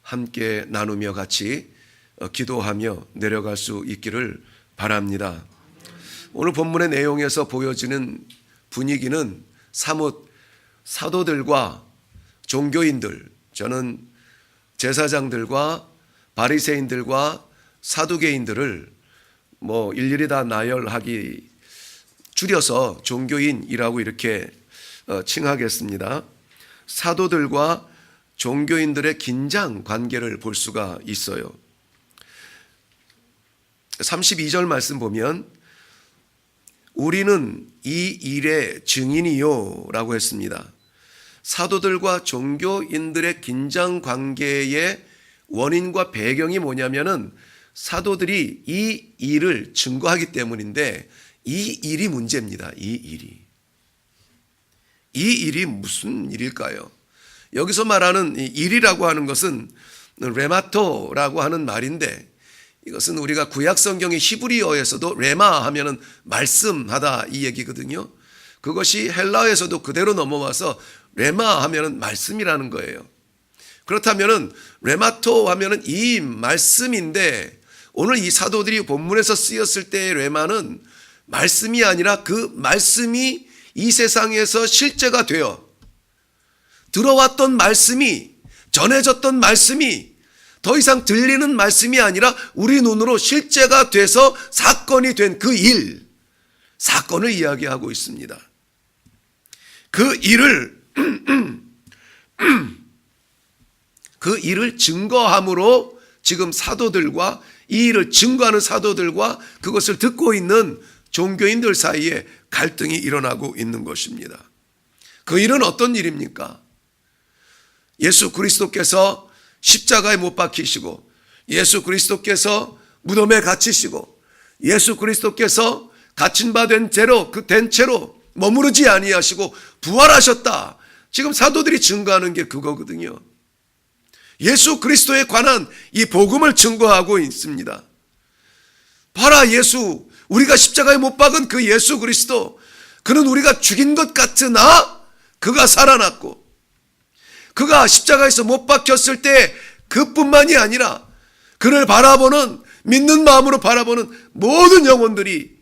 함께 나누며 같이 기도하며 내려갈 수 있기를 바랍니다. 오늘 본문의 내용에서 보여지는 분위기는 사뭇 사도들과 종교인들, 저는 제사장들과 바리새인들과 사두개인들을 일일이 다 나열하기 줄여서 종교인이라고 이렇게 칭하겠습니다. 사도들과 종교인들의 긴장 관계를 볼 수가 있어요. 32절 말씀 보면 우리는 이 일의 증인이요 라고 했습니다. 사도들과 종교인들의 긴장 관계의 원인과 배경이 뭐냐면은 사도들이 이 일을 증거하기 때문인데 이 일이 문제입니다. 이 일이 무슨 일일까요? 여기서 말하는 일이라고 하는 것은 레마토라고 하는 말인데 이것은 우리가 구약 성경의 히브리어에서도 레마 하면은 말씀하다 이 얘기거든요. 그것이 헬라어에서도 그대로 넘어와서 레마 하면은 말씀이라는 거예요. 그렇다면은 레마토 하면은 이 말씀인데 오늘 이 사도들이 본문에서 쓰였을 때의 레마는 말씀이 아니라 그 말씀이 이 세상에서 실제가 되어 들어왔던 말씀이, 전해졌던 말씀이 더 이상 들리는 말씀이 아니라 우리 눈으로 실제가 돼서 사건이 된 그 일, 사건을 이야기하고 있습니다. 그 일을 증거함으로 지금 사도들과 이 일을 증거하는 사도들과 그것을 듣고 있는 종교인들 사이에 갈등이 일어나고 있는 것입니다. 그 일은 어떤 일입니까? 예수 그리스도께서 십자가에 못 박히시고 예수 그리스도께서 무덤에 갇히시고 예수 그리스도께서 갇힌 바 된 채로 된 채로 머무르지 아니하시고 부활하셨다. 지금 사도들이 증거하는 게 그거거든요. 예수 그리스도에 관한 이 복음을 증거하고 있습니다. 봐라, 예수, 우리가 십자가에 못 박은 그 예수 그리스도, 그는 우리가 죽인 것 같으나 그가 살아났고 그가 십자가에서 못 박혔을 때 그뿐만이 아니라 그를 바라보는, 믿는 마음으로 바라보는 모든 영혼들이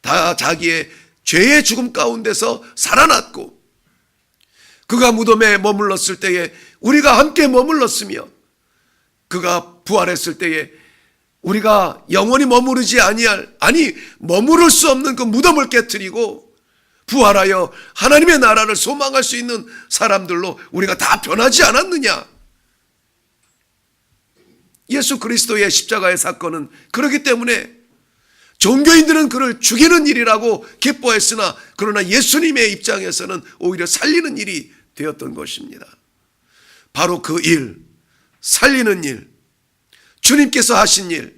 다 자기의 죄의 죽음 가운데서 살아났고 그가 무덤에 머물렀을 때에 우리가 함께 머물렀으며 그가 부활했을 때에 우리가 영원히 머무르지 머무를 수 없는 그 무덤을 깨트리고 부활하여 하나님의 나라를 소망할 수 있는 사람들로 우리가 다 변하지 않았느냐? 예수 그리스도의 십자가의 사건은 그렇기 때문에 종교인들은 그를 죽이는 일이라고 기뻐했으나 그러나 예수님의 입장에서는 오히려 살리는 일이 되었던 것입니다. 바로 그 일, 살리는 일, 주님께서 하신 일,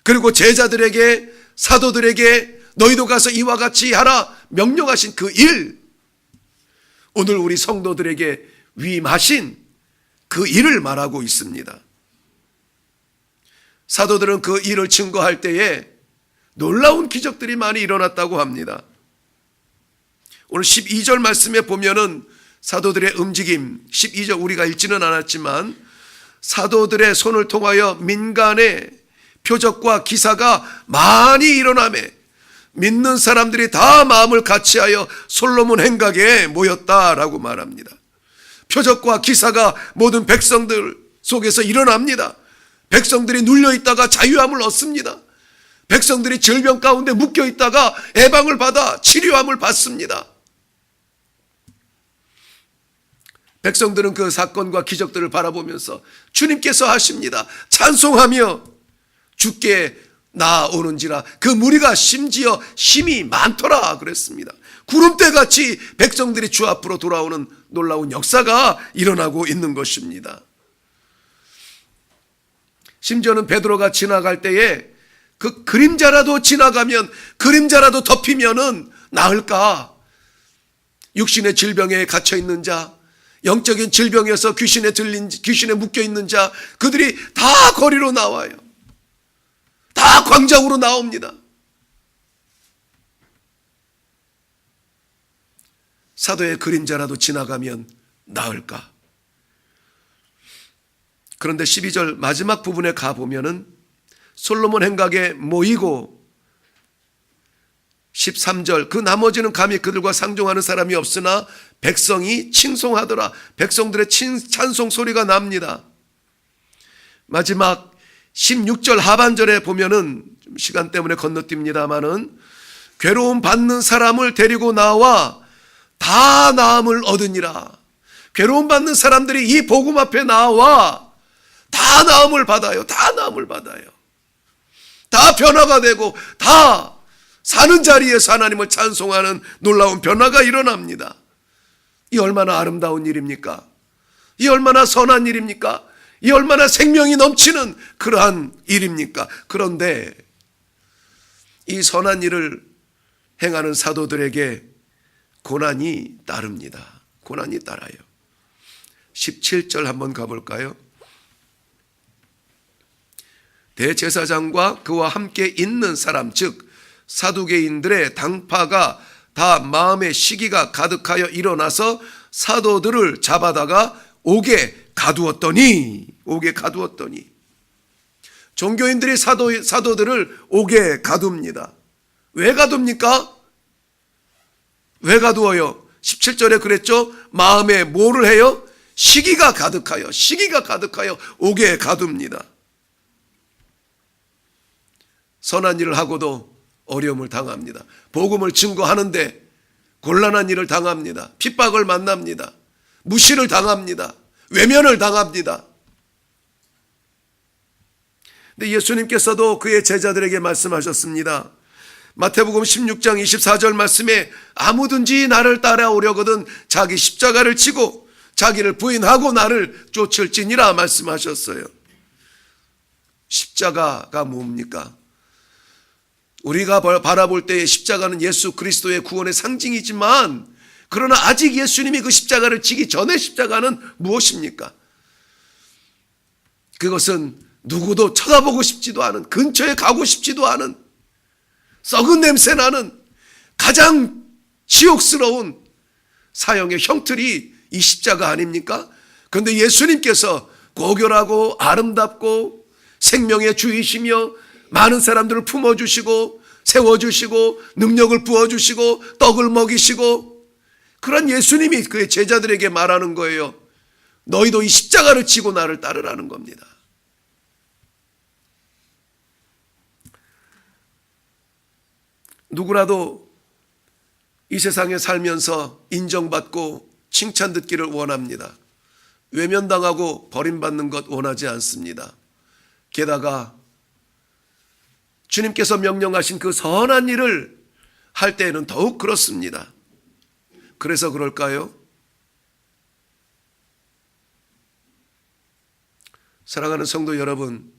그리고 제자들에게, 사도들에게 너희도 가서 이와 같이 하라 명령하신 그 일, 오늘 우리 성도들에게 위임하신 그 일을 말하고 있습니다. 사도들은 그 일을 증거할 때에 놀라운 기적들이 많이 일어났다고 합니다. 오늘 12절 말씀에 보면은 사도들의 움직임, 12절 우리가 읽지는 않았지만 사도들의 손을 통하여 민간의 표적과 기사가 많이 일어나매 믿는 사람들이 다 마음을 같이하여 솔로몬 행각에 모였다라고 말합니다. 표적과 기사가 모든 백성들 속에서 일어납니다. 백성들이 눌려있다가 자유함을 얻습니다. 백성들이 질병 가운데 묶여있다가 해방을 받아 치료함을 받습니다. 백성들은 그 사건과 기적들을 바라보면서 주님께서 하십니다. 찬송하며 주께 나아오는지라. 그 무리가 심지어 힘이 많더라 그랬습니다. 구름대같이 백성들이 주 앞으로 돌아오는 놀라운 역사가 일어나고 있는 것입니다. 심지어는 베드로가 지나갈 때에 그 그림자라도 지나가면, 그림자라도 덮이면은 나을까? 육신의 질병에 갇혀있는 자, 영적인 질병에서 귀신에 묶여있는 자, 그들이 다 거리로 나와요. 다 광장으로 나옵니다. 사도의 그림자라도 지나가면 나을까? 그런데 12절 마지막 부분에 가보면은 솔로몬 행각에 모이고 13절 그 나머지는 감히 그들과 상종하는 사람이 없으나 백성이 칭송하더라. 백성들의 찬송 소리가 납니다. 마지막 16절 하반절에 보면은 시간 때문에 건너뜁니다마는 괴로움 받는 사람을 데리고 나와 다 나음을 얻으니라. 괴로움 받는 사람들이 이 복음 앞에 나와 다 나음을 받아요. 다 나음을 받아요. 다 변화가 되고 다 사는 자리에서 하나님을 찬송하는 놀라운 변화가 일어납니다. 이 얼마나 아름다운 일입니까? 이 얼마나 선한 일입니까? 이 얼마나 생명이 넘치는 그러한 일입니까? 그런데 이 선한 일을 행하는 사도들에게 고난이 따릅니다. 고난이 따라요. 17절 한번 가볼까요? 대제사장과 그와 함께 있는 사람 즉 사두개인들의 당파가 다 마음의 시기가 가득하여 일어나서 사도들을 잡아다가 옥에 가두었더니 종교인들이 사도들을 옥에 가둡니다. 왜 가둡니까? 왜 가두어요? 17절에 그랬죠? 마음에 뭐를 해요? 시기가 가득하여 옥에 가둡니다. 선한 일을 하고도 어려움을 당합니다. 복음을 증거하는데 곤란한 일을 당합니다. 핍박을 만납니다. 무시를 당합니다. 외면을 당합니다. 근데 예수님께서도 그의 제자들에게 말씀하셨습니다. 마태복음 16장 24절 말씀에 아무든지 나를 따라오려거든 자기 십자가를 지고 자기를 부인하고 나를 쫓을지니라 말씀하셨어요. 십자가가 뭡니까? 우리가 바라볼 때의 십자가는 예수 그리스도의 구원의 상징이지만 그러나 아직 예수님이 그 십자가를 지기 전의 십자가는 무엇입니까? 그것은 누구도 쳐다보고 싶지도 않은, 근처에 가고 싶지도 않은, 썩은 냄새 나는 가장 지옥스러운 사형의 형틀이 이 십자가 아닙니까? 그런데 예수님께서 고결하고 아름답고 생명의 주이시며 많은 사람들을 품어주시고 세워주시고 능력을 부어주시고 떡을 먹이시고 그런 예수님이 그의 제자들에게 말하는 거예요. 너희도 이 십자가를 지고 나를 따르라는 겁니다. 누구라도 이 세상에 살면서 인정받고 칭찬 듣기를 원합니다. 외면당하고 버림받는 것 원하지 않습니다. 게다가 주님께서 명령하신 그 선한 일을 할 때에는 더욱 그렇습니다. 그래서 그럴까요? 사랑하는 성도 여러분,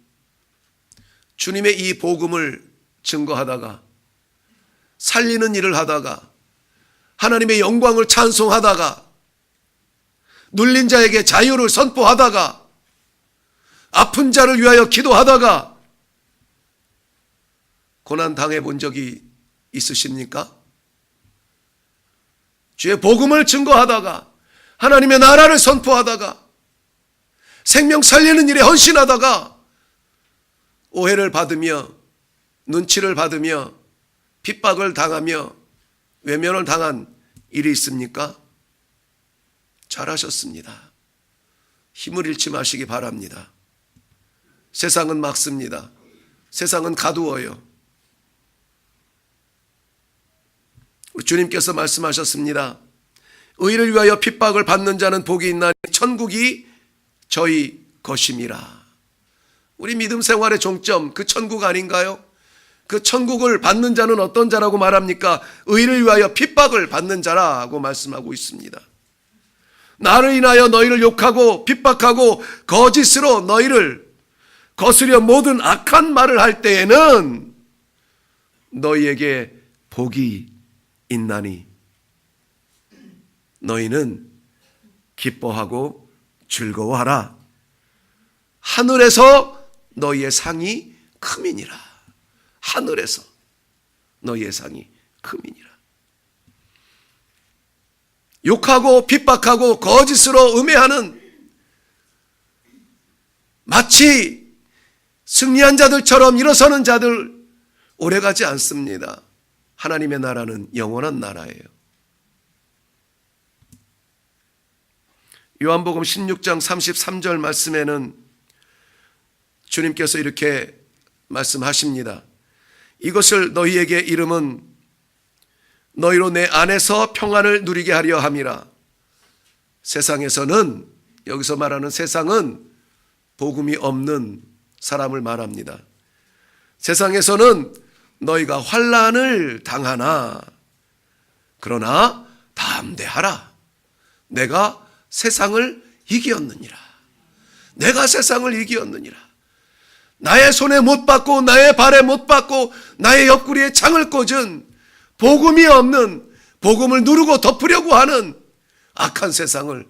주님의 이 복음을 증거하다가 살리는 일을 하다가 하나님의 영광을 찬송하다가 눌린 자에게 자유를 선포하다가 아픈 자를 위하여 기도하다가 고난 당해본 적이 있으십니까? 주의 복음을 증거하다가 하나님의 나라를 선포하다가 생명 살리는 일에 헌신하다가 오해를 받으며 눈치를 받으며 핍박을 당하며 외면을 당한 일이 있습니까? 잘하셨습니다. 힘을 잃지 마시기 바랍니다. 세상은 막습니다. 세상은 가두어요. 주님께서 말씀하셨습니다. 의를 위하여 핍박을 받는 자는 복이 있나니 천국이 저희 것임이라. 우리 믿음 생활의 종점, 그 천국 아닌가요? 그 천국을 받는 자는 어떤 자라고 말합니까? 의를 위하여 핍박을 받는 자라고 말씀하고 있습니다. 나를 인하여 너희를 욕하고 핍박하고 거짓으로 너희를 거스려 모든 악한 말을 할 때에는 너희에게 복이 있나니 너희는 기뻐하고 즐거워하라. 하늘에서 너희의 상이 크미니라. 하늘에서 너희의 상이 크미니라. 욕하고 핍박하고 거짓으로 음해하는 마치 승리한 자들처럼 일어서는 자들 오래가지 않습니다. 하나님의 나라는 영원한 나라예요. 요한복음 16장 33절 말씀에는 주님께서 이렇게 말씀하십니다. 이것을 너희에게 이름은 너희로 내 안에서 평안을 누리게 하려 함이라. 세상에서는, 여기서 말하는 세상은 복음이 없는 사람을 말합니다. 세상에서는 너희가 환난을 당하나 그러나 담대하라. 내가 세상을 이기었느니라. 내가 세상을 이기었느니라. 나의 손에 못 박고 나의 발에 못 박고 나의 옆구리에 창을 꽂은 복음이 없는, 복음을 누르고 덮으려고 하는 악한 세상을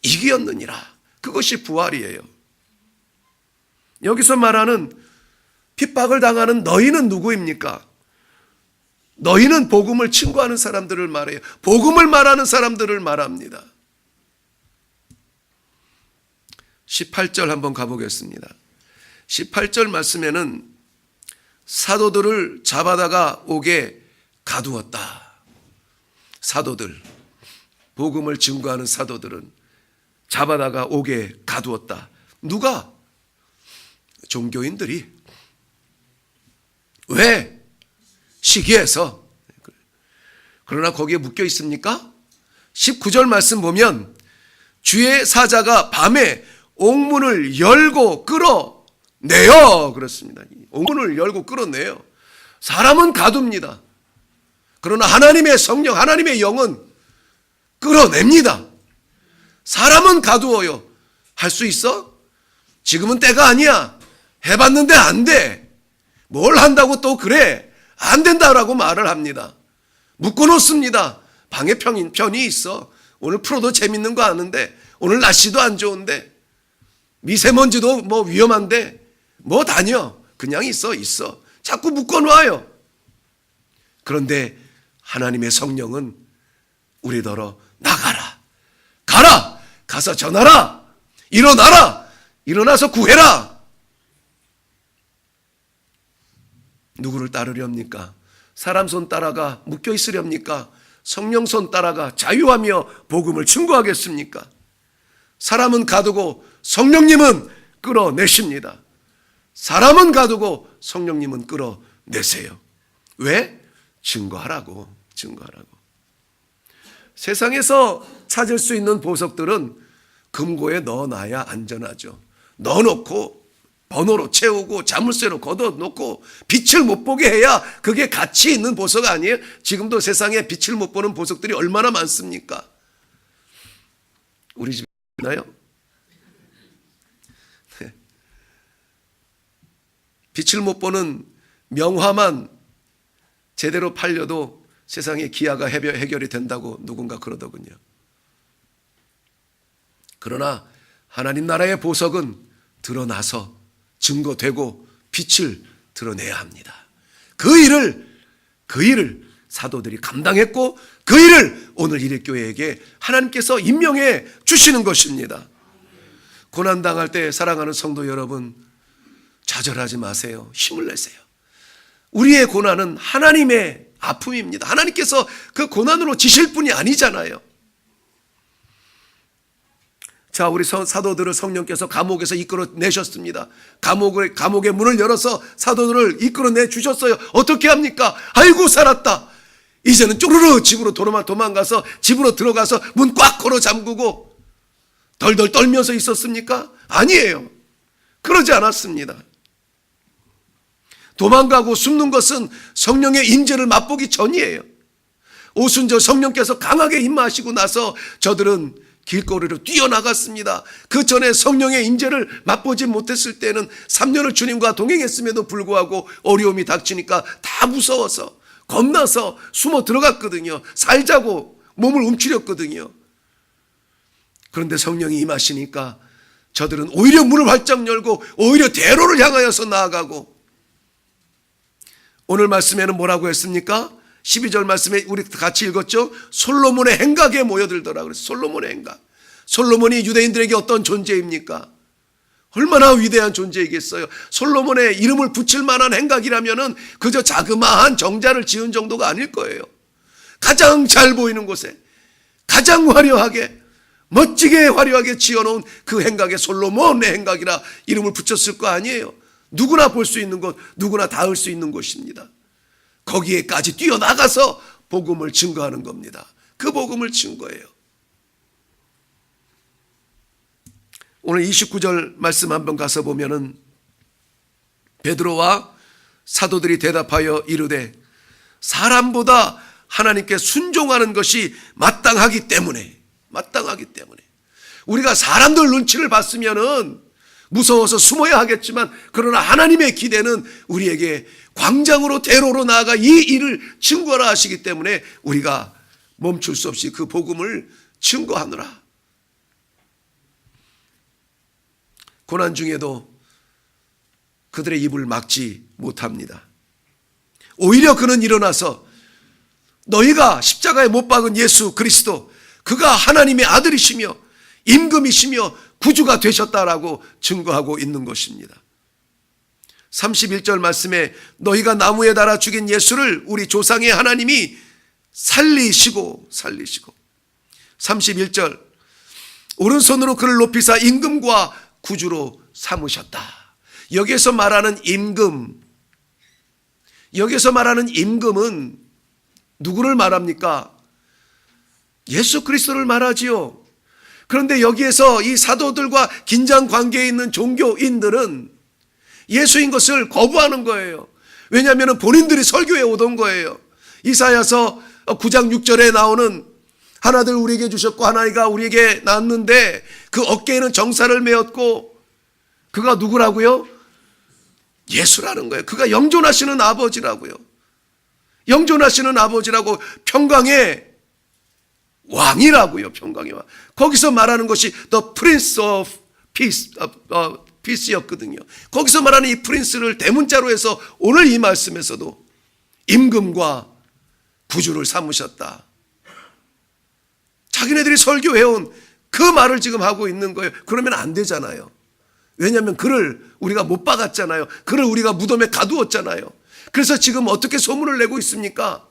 이기었느니라. 그것이 부활이에요. 여기서 말하는 핍박을 당하는 너희는 누구입니까? 너희는 복음을 친구하는 사람들을 말해요. 복음을 말하는 사람들을 말합니다. 18절 한번 가보겠습니다. 18절 말씀에는 사도들을 잡아다가 옥에 가두었다. 사도들, 복음을 증거하는 사도들은 잡아다가 옥에 가두었다. 누가? 종교인들이. 왜? 시기해서. 그러나 거기에 묶여 있습니까? 19절 말씀 보면 주의 사자가 밤에 옥문을 열고 끌어내요. 그렇습니다. 옥문을 열고 끌어내요. 사람은 가둡니다. 그러나 하나님의 성령, 하나님의 영은 끌어냅니다. 사람은 가두어요. 할 수 있어? 지금은 때가 아니야. 해봤는데 안 돼. 뭘 한다고 또 그래? 안 된다라고 말을 합니다. 묶어놓습니다. 방에 편이 있어. 오늘 프로도 재밌는 거 아는데, 오늘 날씨도 안 좋은데, 미세먼지도 뭐 위험한데, 뭐 다녀. 그냥 있어. 자꾸 묶어놔요. 그런데 하나님의 성령은 우리더러 나가라. 가라. 가서 전하라. 일어나라. 일어나서 구해라. 누구를 따르렵니까? 사람 손 따라가 묶여 있으렵니까? 성령 손 따라가 자유하며 복음을 증거하겠습니까? 사람은 가두고 성령님은 끌어내십니다. 사람은 가두고 성령님은 끌어내세요. 왜? 증거하라고. 세상에서 찾을 수 있는 보석들은 금고에 넣어놔야 안전하죠. 넣어놓고 번호로 채우고 자물쇠로 걷어놓고 빛을 못 보게 해야 그게 가치 있는 보석 아니에요? 지금도 세상에 빛을 못 보는 보석들이 얼마나 많습니까? 우리 집에 있나요? 네. 빛을 못 보는 명화만 제대로 팔려도 세상에 기아가 해결이 된다고 누군가 그러더군요. 그러나 하나님 나라의 보석은 드러나서 증거되고 빛을 드러내야 합니다. 그 일을 사도들이 감당했고 그 일을 오늘 일일교회에게 하나님께서 임명해 주시는 것입니다. 고난당할 때 사랑하는 성도 여러분, 좌절하지 마세요. 힘을 내세요. 우리의 고난은 하나님의 아픔입니다. 하나님께서 그 고난으로 지실 분이 아니잖아요. 자, 우리 사도들을 성령께서 감옥에서 이끌어내셨습니다. 감옥의 문을 열어서 사도들을 이끌어내 주셨어요. 어떻게 합니까? 아이고 살았다. 이제는 쪼르르 집으로 도망가서 집으로 들어가서 문 꽉 걸어 잠그고 덜덜 떨면서 있었습니까? 아니에요. 그러지 않았습니다. 도망가고 숨는 것은 성령의 임재를 맛보기 전이에요. 오순절 성령께서 강하게 임하시고 나서 저들은 길거리로 뛰어나갔습니다. 그 전에 성령의 임재를 맛보지 못했을 때는 3년을 주님과 동행했음에도 불구하고 어려움이 닥치니까 다 무서워서 겁나서 숨어 들어갔거든요. 살자고 몸을 움츠렸거든요. 그런데 성령이 임하시니까 저들은 오히려 문을 활짝 열고 오히려 대로를 향하여서 나아가고, 오늘 말씀에는 뭐라고 했습니까? 12절 말씀에 우리 같이 읽었죠? 솔로몬의 행각에 모여들더라 그랬어요. 솔로몬의 행각. 솔로몬이 유대인들에게 어떤 존재입니까? 얼마나 위대한 존재이겠어요. 솔로몬의 이름을 붙일 만한 행각이라면은 그저 자그마한 정자를 지은 정도가 아닐 거예요. 가장 잘 보이는 곳에 가장 화려하게 멋지게 화려하게 지어놓은 그 행각에 솔로몬의 행각이라 이름을 붙였을 거 아니에요. 누구나 볼 수 있는 곳, 누구나 닿을 수 있는 곳입니다. 거기에까지 뛰어나가서 복음을 증거하는 겁니다. 그 복음을 증거해요. 오늘 29절 말씀 한번 가서 보면은 베드로와 사도들이 대답하여 이르되 사람보다 하나님께 순종하는 것이 마땅하기 때문에 우리가 사람들 눈치를 봤으면은 무서워서 숨어야 하겠지만 그러나 하나님의 기대는 우리에게 광장으로 대로로 나아가 이 일을 증거하라 하시기 때문에 우리가 멈출 수 없이 그 복음을 증거하노라. 고난 중에도 그들의 입을 막지 못합니다. 오히려 그는 일어나서 너희가 십자가에 못 박은 예수 그리스도 그가 하나님의 아들이시며 임금이시며 구주가 되셨다라고 증거하고 있는 것입니다. 31절 말씀에 너희가 나무에 달아 죽인 예수를 우리 조상의 하나님이 살리시고 31절 오른손으로 그를 높이사 임금과 구주로 삼으셨다. 여기서 말하는 임금은 누구를 말합니까? 예수 그리스도를 말하지요. 그런데 여기에서 이 사도들과 긴장 관계에 있는 종교인들은 예수인 것을 거부하는 거예요. 왜냐하면 본인들이 설교에 오던 거예요. 이사야서 9장 6절에 나오는 하나들 우리에게 주셨고 하나가 우리에게 낳았는데 그 어깨에는 정사를 메었고 그가 누구라고요? 예수라는 거예요. 그가 영존하시는 아버지라고요. 영존하시는 아버지라고 평강의 왕이라고요. 평강의 왕. 거기서 말하는 것이 The Prince of Peace였거든요. 거기서 말하는 이 프린스를 대문자로 해서 오늘 이 말씀에서도 임금과 구주를 삼으셨다. 자기네들이 설교해온 그 말을 지금 하고 있는 거예요. 그러면 안 되잖아요. 왜냐하면 그를 우리가 못 박았잖아요. 그를 우리가 무덤에 가두었잖아요. 그래서 지금 어떻게 소문을 내고 있습니까?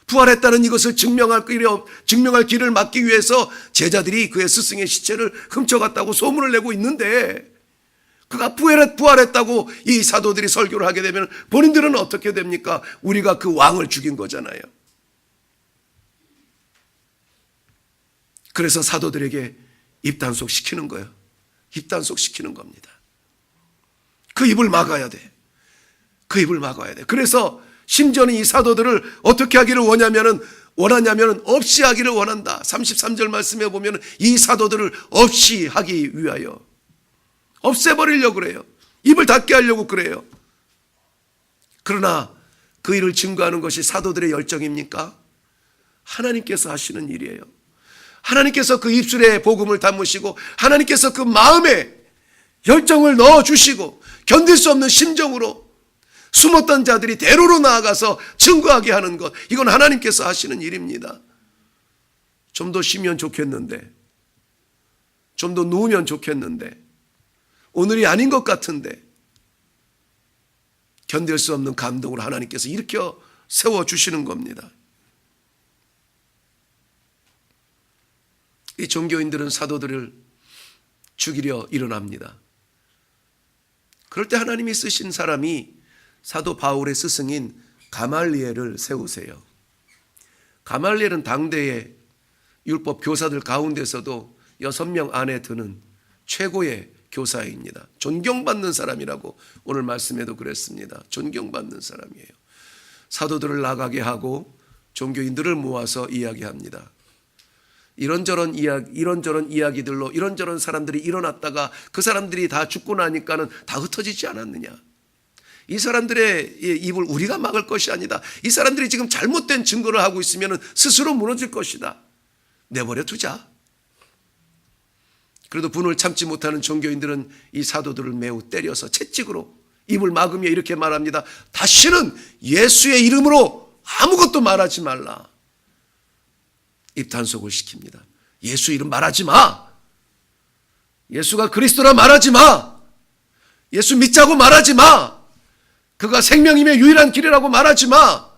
부활했다는 이것을 증명할 길을 막기 위해서 제자들이 그의 스승의 시체를 훔쳐갔다고 소문을 내고 있는데 그가 부활했다고 이 사도들이 설교를 하게 되면 본인들은 어떻게 됩니까? 우리가 그 왕을 죽인 거잖아요. 그래서 사도들에게 입단속 시키는 거예요. 입단속 시키는 겁니다. 그 입을 막아야 돼. 그 입을 막아야 돼. 그래서 심지어는 이 사도들을 어떻게 하기를 원하냐면 없이 하기를 원한다. 33절 말씀에 보면 이 사도들을 없이 하기 위하여 없애버리려고 그래요. 입을 닫게 하려고 그래요. 그러나 그 일을 증거하는 것이 사도들의 열정입니까? 하나님께서 하시는 일이에요. 하나님께서 그 입술에 복음을 담으시고 하나님께서 그 마음에 열정을 넣어주시고 견딜 수 없는 심정으로 숨었던 자들이 대로로 나아가서 증거하게 하는 것, 이건 하나님께서 하시는 일입니다. 좀 더 쉬면 좋겠는데, 좀 더 누우면 좋겠는데, 오늘이 아닌 것 같은데 견딜 수 없는 감동으로 하나님께서 일으켜 세워주시는 겁니다. 이 종교인들은 사도들을 죽이려 일어납니다. 그럴 때 하나님이 쓰신 사람이 사도 바울의 스승인 가말리엘을 세우세요. 가말리엘은 당대의 율법 교사들 가운데서도 6명 안에 드는 최고의 교사입니다. 존경받는 사람이라고 오늘 말씀에도 그랬습니다. 존경받는 사람이에요. 사도들을 나가게 하고 종교인들을 모아서 이야기합니다. 이런저런 이야기들로 이런저런 사람들이 일어났다가 그 사람들이 다 죽고 나니까는 다 흩어지지 않았느냐. 이 사람들의 입을 우리가 막을 것이 아니다. 이 사람들이 지금 잘못된 증거를 하고 있으면 스스로 무너질 것이다. 내버려 두자. 그래도 분을 참지 못하는 종교인들은 이 사도들을 매우 때려서 채찍으로 입을 막으며 이렇게 말합니다. 다시는 예수의 이름으로 아무것도 말하지 말라. 입단속을 시킵니다. 예수 이름 말하지 마. 예수가 그리스도라 말하지 마. 예수 믿자고 말하지 마. 그가 생명이며 유일한 길이라고 말하지 마.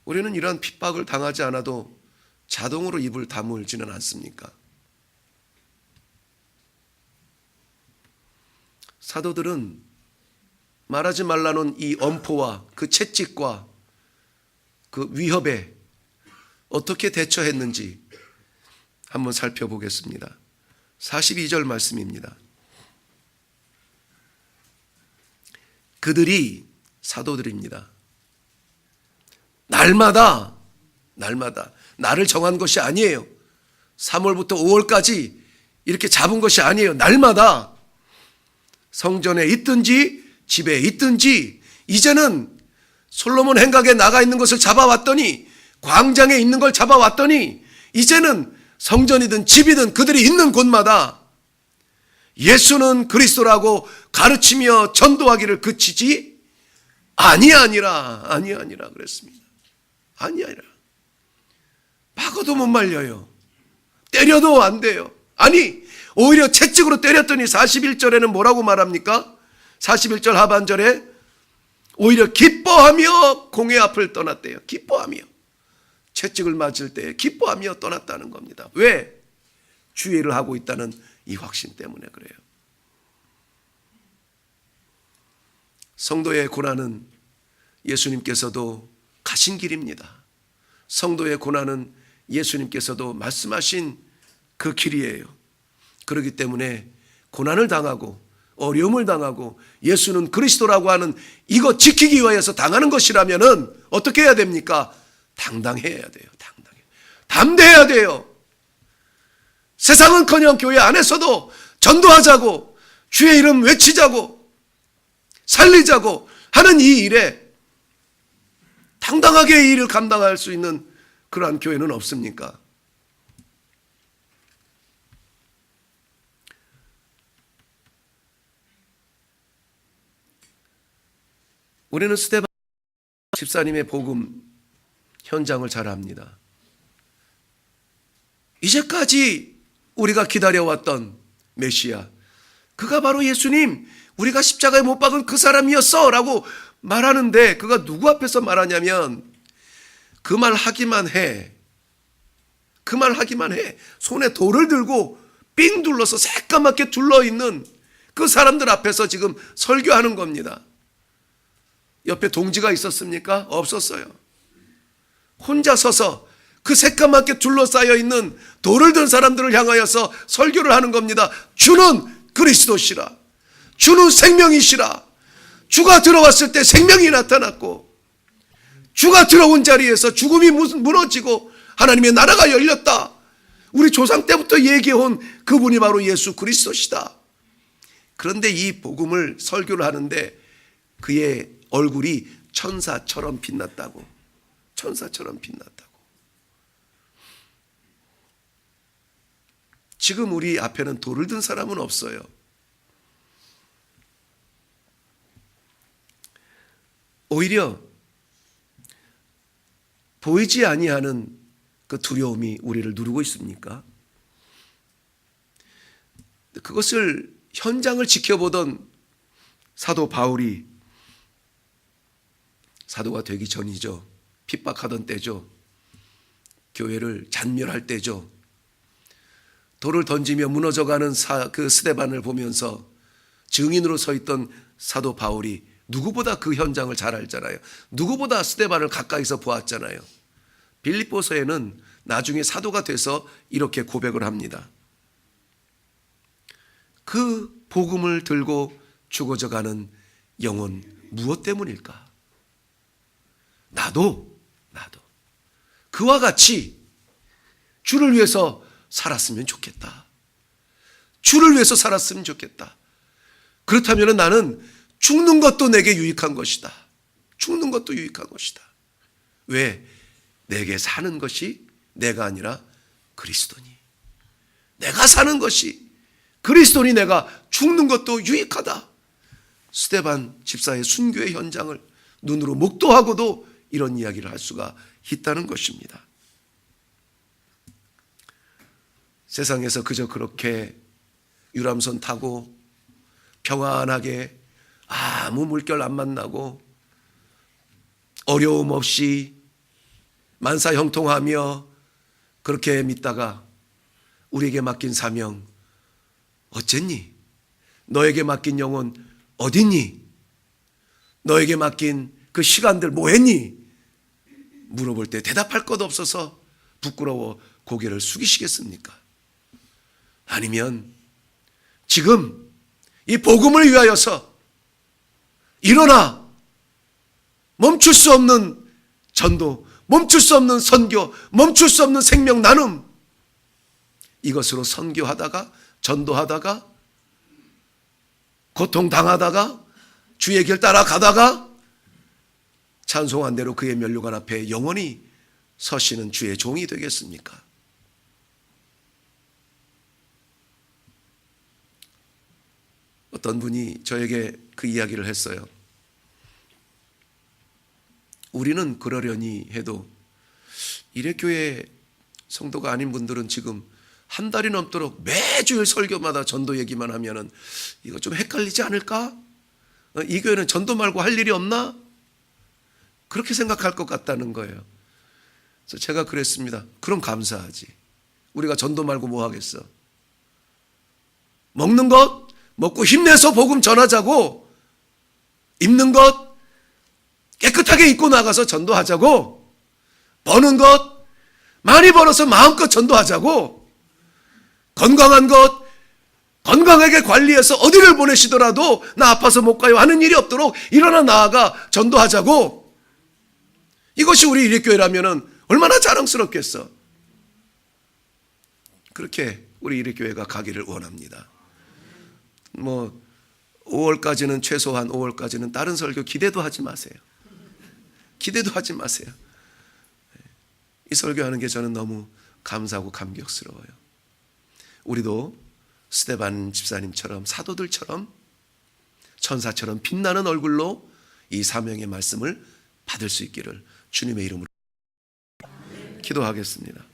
우리는 이런 핍박을 당하지 않아도 자동으로 입을 다물지는 않습니까? 사도들은 말하지 말라는 이 엄포와 그 채찍과 그 위협에 어떻게 대처했는지 한번 살펴보겠습니다. 42절 말씀입니다. 그들이, 사도들입니다, 날마다 날을 정한 것이 아니에요. 3월부터 5월까지 이렇게 잡은 것이 아니에요. 날마다 성전에 있든지 집에 있든지, 이제는 솔로몬 행각에 나가 있는 것을 잡아왔더니, 광장에 있는 걸 잡아왔더니, 이제는 성전이든 집이든 그들이 있는 곳마다 예수는 그리스도라고 가르치며 전도하기를 그치지 아니하니라 그랬습니다. 아니하니라. 막아도 못 말려요. 때려도 안 돼요. 아니, 오히려 채찍으로 때렸더니 41절에는 뭐라고 말합니까? 41절 하반절에 오히려 기뻐하며 공회 앞을 떠났대요. 기뻐하며. 채찍을 맞을 때 기뻐하며 떠났다는 겁니다. 왜? 주의를 하고 있다는 이 확신 때문에 그래요. 성도의 고난은 예수님께서도 가신 길입니다. 성도의 고난은 예수님께서도 말씀하신 그 길이에요. 그렇기 때문에 고난을 당하고 어려움을 당하고 예수는 그리스도라고 하는 이거 지키기 위해서 당하는 것이라면은 어떻게 해야 됩니까? 당당해야 돼요. 담대해야 돼요. 세상은커녕 교회 안에서도 전도하자고, 주의 이름 외치자고, 살리자고 하는 이 일에 당당하게 이 일을 감당할 수 있는 그러한 교회는 없습니까? 우리는 스데반 집사님의 복음 현장을 잘 압니다. 이제까지 우리가 기다려왔던 메시아, 그가 바로 예수님, 우리가 십자가에 못 박은 그 사람이었어 라고 말하는데, 그가 누구 앞에서 말하냐면 그 말 하기만 해. 손에 돌을 들고 삥 둘러서 새까맣게 둘러있는 그 사람들 앞에서 지금 설교하는 겁니다. 옆에 동지가 있었습니까? 없었어요. 혼자 서서 그 새까맣게 둘러싸여 있는 돌을 든 사람들을 향하여서 설교를 하는 겁니다. 주는 그리스도시라. 주는 생명이시라. 주가 들어왔을 때 생명이 나타났고, 주가 들어온 자리에서 죽음이 무너지고 하나님의 나라가 열렸다. 우리 조상 때부터 얘기해온 그분이 바로 예수 그리스도시다. 그런데 이 복음을 설교를 하는데 그의 얼굴이 천사처럼 빛났다고. 지금 우리 앞에는 돌을 든 사람은 없어요. 오히려 보이지 아니하는 그 두려움이 우리를 누르고 있습니까? 그것을 현장을 지켜보던 사도 바울이, 사도가 되기 전이죠. 핍박하던 때죠. 교회를 잔멸할 때죠. 돌을 던지며 무너져가는 그 스데반을 보면서 증인으로 서 있던 사도 바울이 누구보다 그 현장을 잘 알잖아요. 누구보다 스데반을 가까이서 보았잖아요. 빌립보서에는 나중에 사도가 돼서 이렇게 고백을 합니다. 그 복음을 들고 죽어져가는 영혼 무엇 때문일까? 나도 그와 같이 주를 위해서 살았으면 좋겠다. 그렇다면 나는 죽는 것도 내게 유익한 것이다. 왜? 내게 사는 것이 내가 아니라 그리스도니. 내가 사는 것이 그리스도니 내가 죽는 것도 유익하다. 스데반 집사의 순교의 현장을 눈으로 목도하고도 이런 이야기를 할 수가 있다는 것입니다. 세상에서 그저 그렇게 유람선 타고 평안하게 아무 물결 안 만나고 어려움 없이 만사 형통하며 그렇게 믿다가 우리에게 맡긴 사명 어쨌니? 너에게 맡긴 영혼 어딨니? 너에게 맡긴 그 시간들 뭐 했니? 물어볼 때 대답할 것 없어서 부끄러워 고개를 숙이시겠습니까? 아니면 지금 이 복음을 위하여서 일어나 멈출 수 없는 전도, 멈출 수 없는 선교, 멈출 수 없는 생명 나눔, 이것으로 선교하다가 전도하다가 고통당하다가 주의 길 따라가다가 찬송한 대로 그의 면류관 앞에 영원히 서시는 주의 종이 되겠습니까? 어떤 분이 저에게 그 이야기를 했어요. 우리는 그러려니 해도 이래교회 성도가 아닌 분들은 지금 한 달이 넘도록 매주일 설교마다 전도 얘기만 하면은 이거 좀 헷갈리지 않을까? 이 교회는 전도 말고 할 일이 없나? 그렇게 생각할 것 같다는 거예요. 그래서 제가 그랬습니다. 그럼 감사하지. 우리가 전도 말고 뭐 하겠어? 먹는 것 먹고 힘내서 복음 전하자고, 입는 것 깨끗하게 입고 나가서 전도하자고, 버는 것 많이 벌어서 마음껏 전도하자고, 건강한 것 건강하게 관리해서 어디를 보내시더라도 나 아파서 못 가요 하는 일이 없도록 일어나 나아가 전도하자고. 이것이 우리 일일교회라면 얼마나 자랑스럽겠어. 그렇게 우리 일일교회가 가기를 원합니다. 5월까지는 최소한 5월까지는 다른 설교 기대도 하지 마세요. 기대도 하지 마세요. 이 설교하는 게 저는 너무 감사하고 감격스러워요. 우리도 스데반 집사님처럼 사도들처럼 천사처럼 빛나는 얼굴로 이 사명의 말씀을 받을 수 있기를 주님의 이름으로 기도하겠습니다.